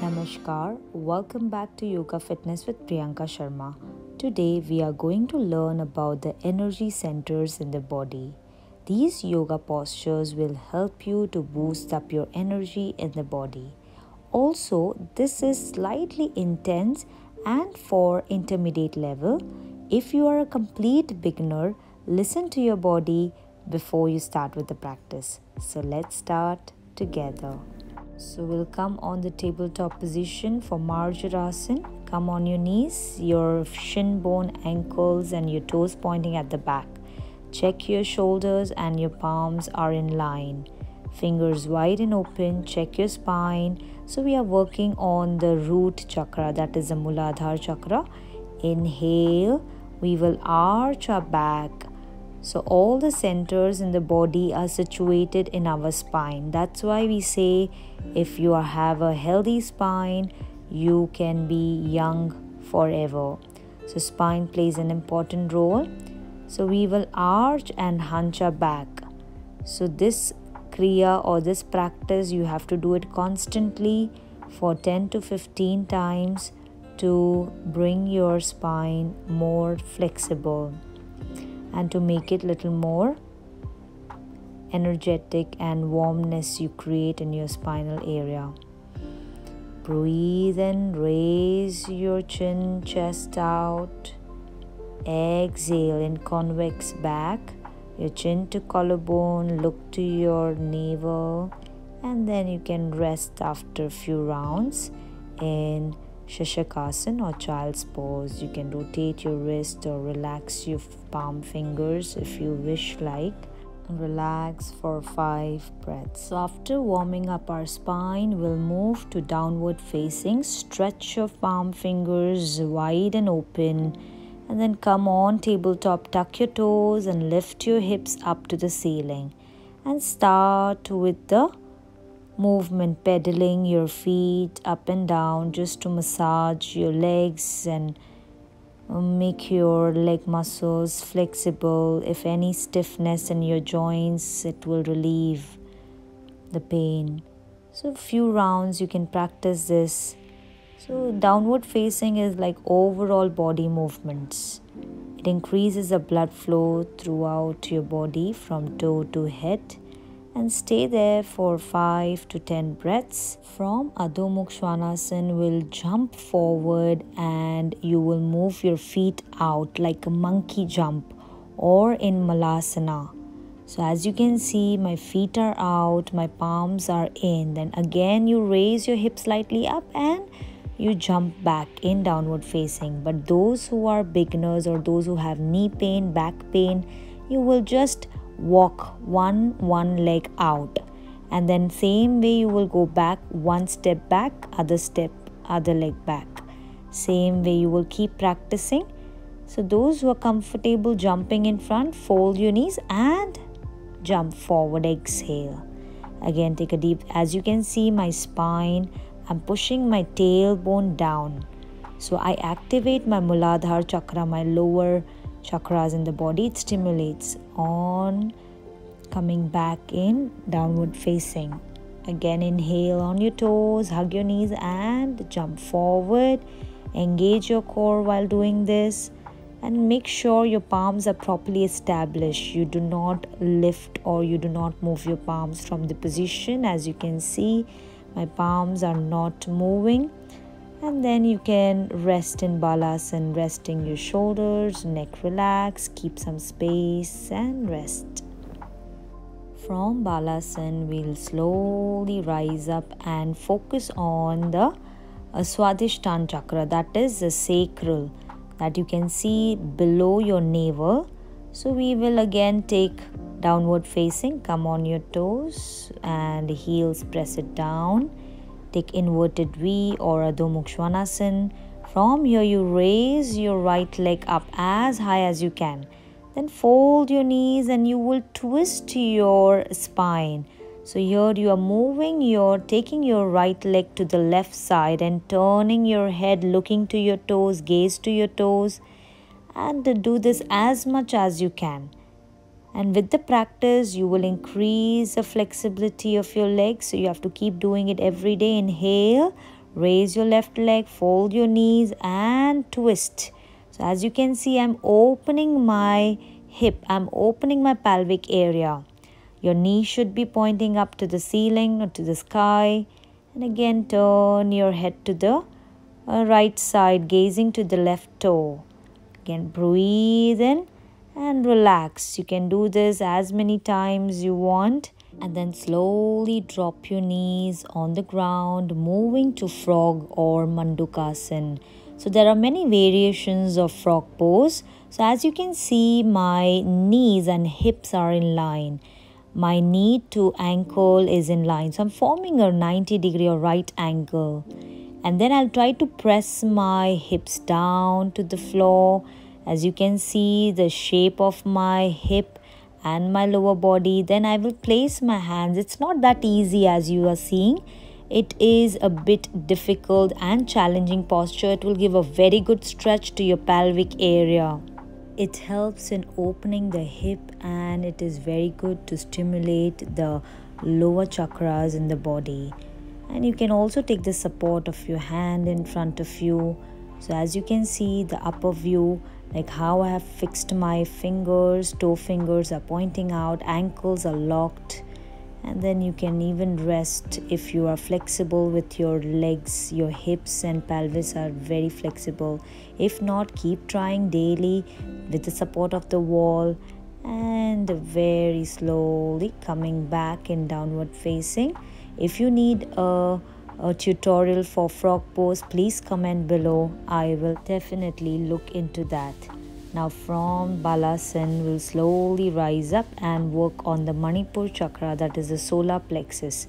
Namaskar, welcome back to Yoga Fitness with Priyanka Sharma. Today we are going to learn about the energy centers in the body. These yoga postures will help you to boost up your energy in the body. Also, this is slightly intense and for intermediate level. If you are a complete beginner, listen to your body before you start with the practice. So let's start together. So we'll come on the tabletop position for Marjarasana. Come on your knees, your shin bone, ankles and your toes pointing at the back. Check your shoulders and your palms are in line. Fingers wide and open, check your spine. So we are working on the root chakra, that is the Muladhara chakra. Inhale, we will arch our back. So all the centers in the body are situated in our spine. That's why we say if you have a healthy spine, you can be young forever. So spine plays an important role. So we will arch and hunch our back. So this kriya or this practice, you have to do it constantly for 10 to 15 times to bring your spine more flexible and to make it little more energetic and warmness you create in your spinal area. Breathe and raise your chin, chest out. Exhale in convex back, your chin to collarbone, look to your navel, and then you can rest after a few rounds in Shashakasana or child's pose. You can rotate your wrist or relax your palm fingers if you wish like. Relax for 5 breaths. So after warming up our spine, we'll move to downward facing. Stretch your palm fingers wide and open. And then come on tabletop, tuck your toes and lift your hips up to the ceiling. And start with the movement, pedaling your feet up and down just to massage your legs and make your leg muscles flexible. If any stiffness in your joints, it will relieve the pain. So a few rounds you can practice this. So downward facing is like overall body movements. It increases the blood flow throughout your body from toe to head. And stay there for 5 to 10 breaths. From Adho Mukha Svanasana, we'll jump forward and you will move your feet out like a monkey jump or in Malasana. So as you can see, my feet are out, my palms are in. Then again you raise your hips slightly up and you jump back in downward facing. But those who are beginners or those who have knee pain, back pain, you will just walk one leg out, and then same way you will go back, one step back, other step, other leg back. Same way you will keep practicing. So those who are comfortable jumping in front, fold your knees and jump forward. Exhale. Again take a deep, as you can see my spine, I'm pushing my tailbone down. So I activate my Muladhara chakra, my lower chakras in the body. It stimulates on, coming back in downward facing. Again inhale on your toes, hug your knees and jump forward. Engage your core while doing this and make sure your palms are properly established. You do not lift or you do not move your palms from the position. As you can see, my palms are not moving. And then you can rest in Balasana, resting your shoulders, neck relax, keep some space and rest. From Balasana, we'll slowly rise up and focus on the Swadhisthana chakra, that is the sacral, that you can see below your navel. So we will again take downward facing, come on your toes and heels press it down. Take inverted V or Adho Mukha Svanasana. From here you raise your right leg up as high as you can. Then fold your knees and you will twist your spine. So here you are moving, you're taking your right leg to the left side and turning your head, looking to your toes, gaze to your toes. And do this as much as you can. And with the practice, you will increase the flexibility of your legs. So you have to keep doing it every day. Inhale, Raise your left leg, fold your knees and twist. So as you can see, I'm opening my hip, I'm opening my pelvic area. Your knee should be pointing up to the ceiling or to the sky. And again, turn your head to the right side, gazing to the left toe. Again, breathe in and relax. You can do this as many times you want. And then slowly drop your knees on the ground, moving to frog or Mandukasana. So there are many variations of frog pose. So as you can see, my knees and hips are in line. My knee to ankle is in line. So I'm forming a 90-degree or right angle. And then I'll try to press my hips down to the floor. As you can see, the shape of my hip and my lower body. Then I will place my hands. It's not that easy as you are seeing. It is a bit difficult and challenging posture. It will give a very good stretch to your pelvic area. It helps in opening the hip and it is very good to stimulate the lower chakras in the body. And you can also take the support of your hand in front of you. So as you can see, the upper view, like how I have fixed my fingers, toe fingers are pointing out, ankles are locked. And then you can even rest if you are flexible with your legs. Your hips and pelvis are very flexible. If not, keep trying daily with the support of the wall and very slowly coming back in downward facing. If you need a tutorial for frog pose, please comment below. I will definitely look into that. Now from Balasana, we'll slowly rise up and work on the Manipur chakra, that is the solar plexus.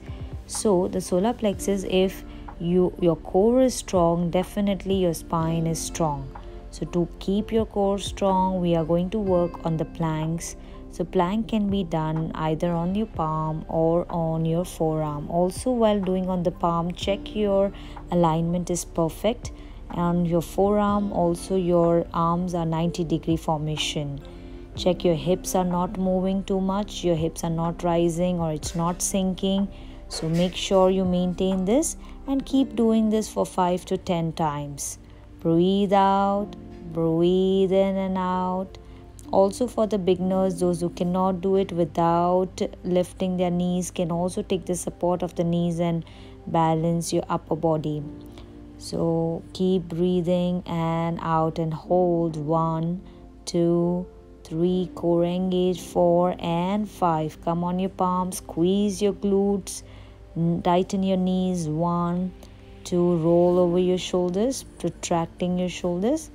So the solar plexus, if your core is strong, definitely your spine is strong. So to keep your core strong, we are going to work on the planks. So plank can be done either on your palm or on your forearm. Also, while doing on the palm, check your alignment is perfect. On your forearm, also your arms are 90-degree formation. Check your hips are not moving too much, your hips are not rising or it's not sinking. So make sure you maintain this and keep doing this for 5 to 10 times. Breathe out, breathe in and out. Also for the beginners, those who cannot do it without lifting their knees can also take the support of the knees and balance your upper body. So keep breathing and out and hold 1, 2, 3, core engage, 4 and 5. Come on your palms, squeeze your glutes, tighten your knees, 1, 2, roll over your shoulders, protracting your shoulders.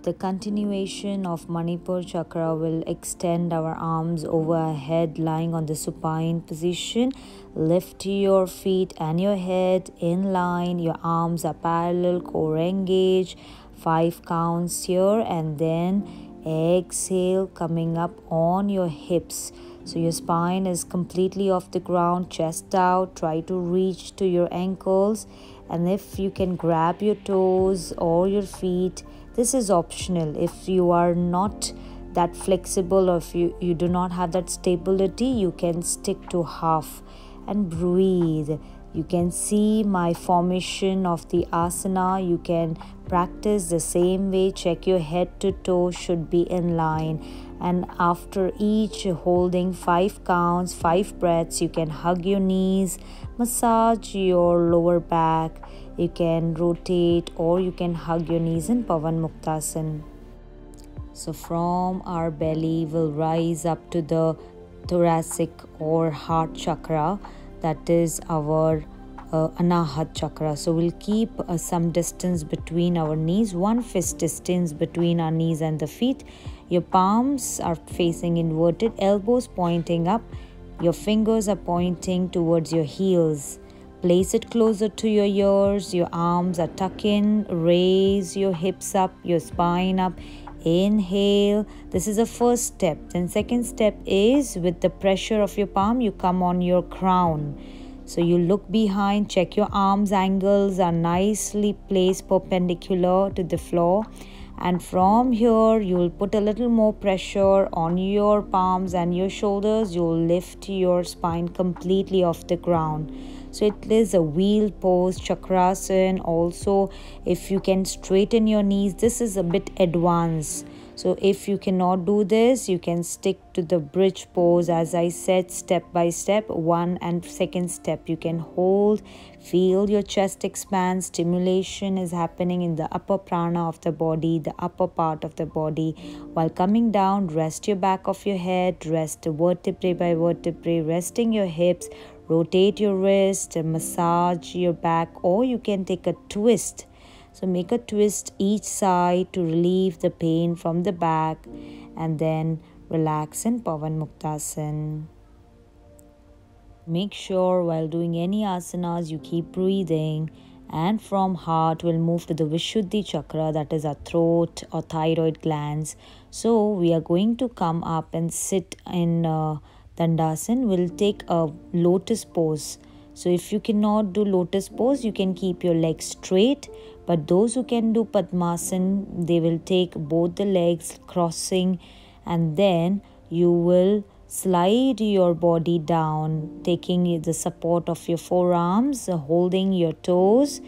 The continuation of Manipur chakra will extend our arms over our head, lying on the supine position. Lift your feet and your head in line. Your arms are parallel, core engage. 5 counts here and then exhale, coming up on your hips. So your spine is completely off the ground, chest out. Try to reach to your ankles. And if you can grab your toes or your feet, this is optional. If you are not that flexible or if you do not have that stability, you can stick to half and breathe. You can see my formation of the asana. You can practice the same way. Check your head to toe should be in line. And after each holding 5 counts, 5 breaths, you can hug your knees, massage your lower back. You can rotate or you can hug your knees in Pavan Muktasana. So from our belly, we'll rise up to the thoracic or heart chakra. That is our Anahat chakra. So we'll keep some distance between our knees, 1 fist distance between our knees and the feet. Your palms are facing inverted, elbows pointing up. Your fingers are pointing towards your heels. Place it closer to your ears. Your arms are tucked in. Raise your hips up, your spine up. Inhale. This is the first step. Then second step is with the pressure of your palm, you come on your crown. So you look behind, check your arms angles are nicely placed perpendicular to the floor. And from here, you will put a little more pressure on your palms and your shoulders. You will lift your spine completely off the ground. So it is a wheel pose, chakrasana. Also, if you can straighten your knees, this is a bit advanced. So if you cannot do this, you can stick to the bridge pose, as I said, step by step. One and second step you can hold, feel your chest expand. Stimulation is happening in the upper prana of the body, the upper part of the body. While coming down, rest your back of your head, rest vertebrae by vertebrae, resting your hips, rotate your wrist, massage your back, or you can take a twist. So make a twist each side to relieve the pain from the back, and then relax in Pavan Muktasana. Make sure while doing any asanas you keep breathing, and from heart we'll move to the Vishuddhi chakra, that is our throat or thyroid glands. So we are going to come up and sit in Dandasana. We'll take a lotus pose. So if you cannot do lotus pose, you can keep your legs straight. But those who can do Padmasana, they will take both the legs crossing, and then you will slide your body down, taking the support of your forearms, holding your toes,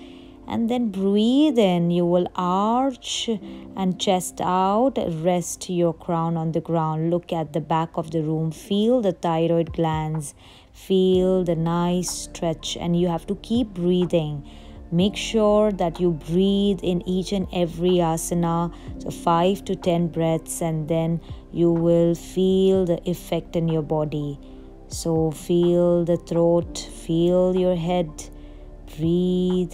and then breathe in. You will arch and chest out, rest your crown on the ground. Look at the back of the room, feel the thyroid glands, feel the nice stretch, and you have to keep breathing. Make sure that you breathe in each and every asana, so 5 to 10 breaths, and then you will feel the effect in your body. So feel the throat, feel your head, breathe.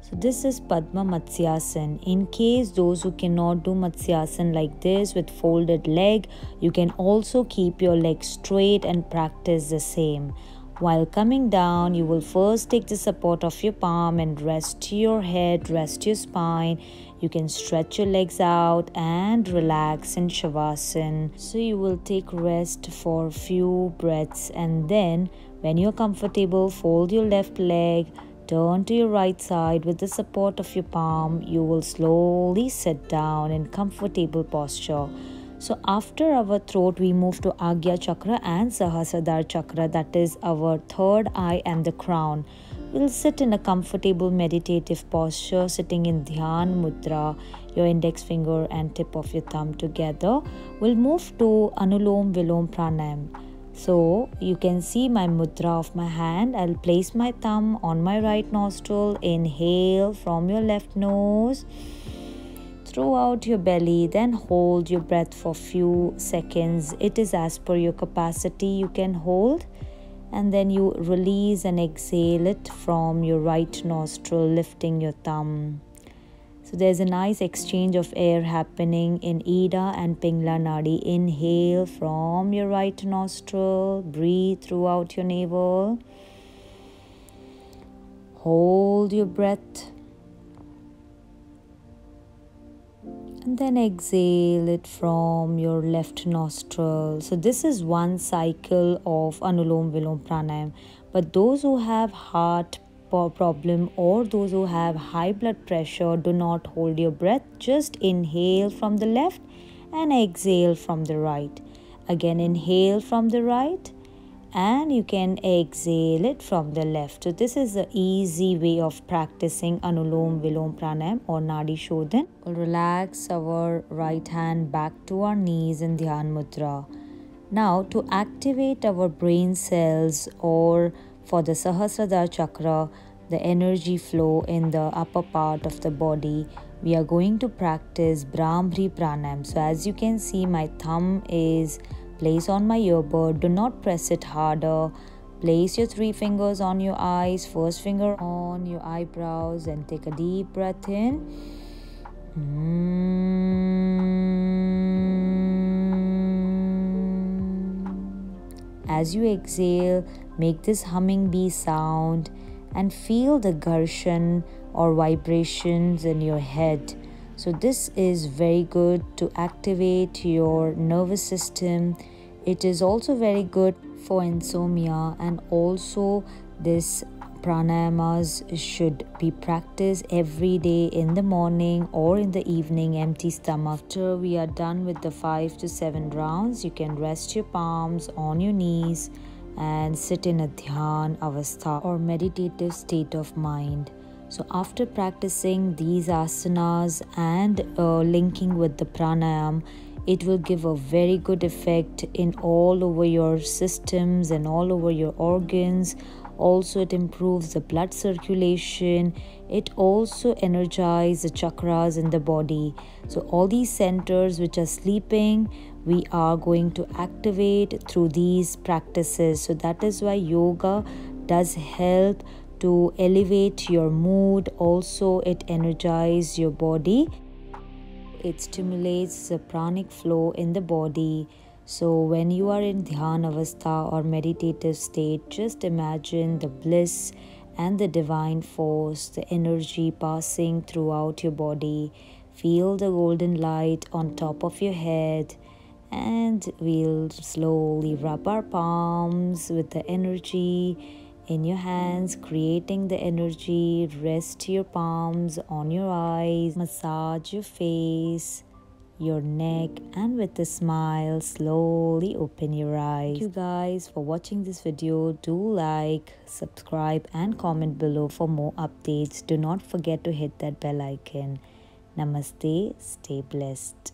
So this is Padma Matsyasana. In case those who cannot do Matsyasana like this with folded leg, you can also keep your legs straight and practice the same. While coming down, you will first take the support of your palm and rest your head, rest your spine. You can stretch your legs out and relax in Shavasana. So you will take rest for a few breaths, and then when you're comfortable, fold your left leg, turn to your right side with the support of your palm. You will slowly sit down in comfortable posture. So after our throat, we move to Agya Chakra and Sahasradhara Chakra, that is our third eye and the crown. We'll sit in a comfortable meditative posture, sitting in Dhyan Mudra, your index finger and tip of your thumb together. We'll move to Anulom Vilom Pranayam. So you can see my mudra of my hand. I'll place my thumb on my right nostril. Inhale from your left nose. Throw out your belly, then hold your breath for few seconds. It is as per your capacity you can hold. And then you release and exhale it from your right nostril, lifting your thumb. So there's a nice exchange of air happening in Ida and Pingla Nadi. Inhale from your right nostril. Breathe throughout your navel. Hold your breath. And then exhale it from your left nostril. So this is one cycle of Anulom Vilom Pranayam. But those who have heart problem or those who have high blood pressure, do not hold your breath. Just inhale from the left and exhale from the right. Again, inhale from the right and you can exhale it from the left. So this is the easy way of practicing Anulom Vilom Pranayam or Nadi Shodhan. We'll relax our right hand back to our knees in Dhyan Mudra. Now to activate our brain cells, or for the Sahasradhara Chakra, the energy flow in the upper part of the body, we are going to practice Brahmari Pranayam. So as you can see, my thumb is placed on my earbud. Do not press it harder. Place your 3 fingers on your eyes, first finger on your eyebrows, and take a deep breath in. As you exhale, make this humming bee sound and feel the darshan or vibrations in your head. So this is very good to activate your nervous system. It is also very good for insomnia, and also this pranayamas should be practiced every day in the morning or in the evening, empty stomach. After we are done with the 5 to 7 rounds, you can rest your palms on your knees and sit in a dhyan avastha or meditative state of mind. So after practicing these asanas and linking with the pranayam, it will give a very good effect in all over your systems and all over your organs. Also, it improves the blood circulation. It also energizes the chakras in the body. So all these centers which are sleeping, we are going to activate through these practices. So that is why yoga does help to elevate your mood. Also, it energizes your body. It stimulates the pranic flow in the body. So when you are in dhyan avastha or meditative state, just imagine the bliss and the divine force, the energy passing throughout your body. Feel the golden light on top of your head, and we'll slowly rub our palms with the energy in your hands, creating the energy. Rest your palms on your eyes, massage your face, your neck, and with a smile slowly open your eyes. Thank you guys for watching this video. Do like, subscribe, and comment below for more updates. Do not forget to hit that bell icon. Namaste. Stay blessed.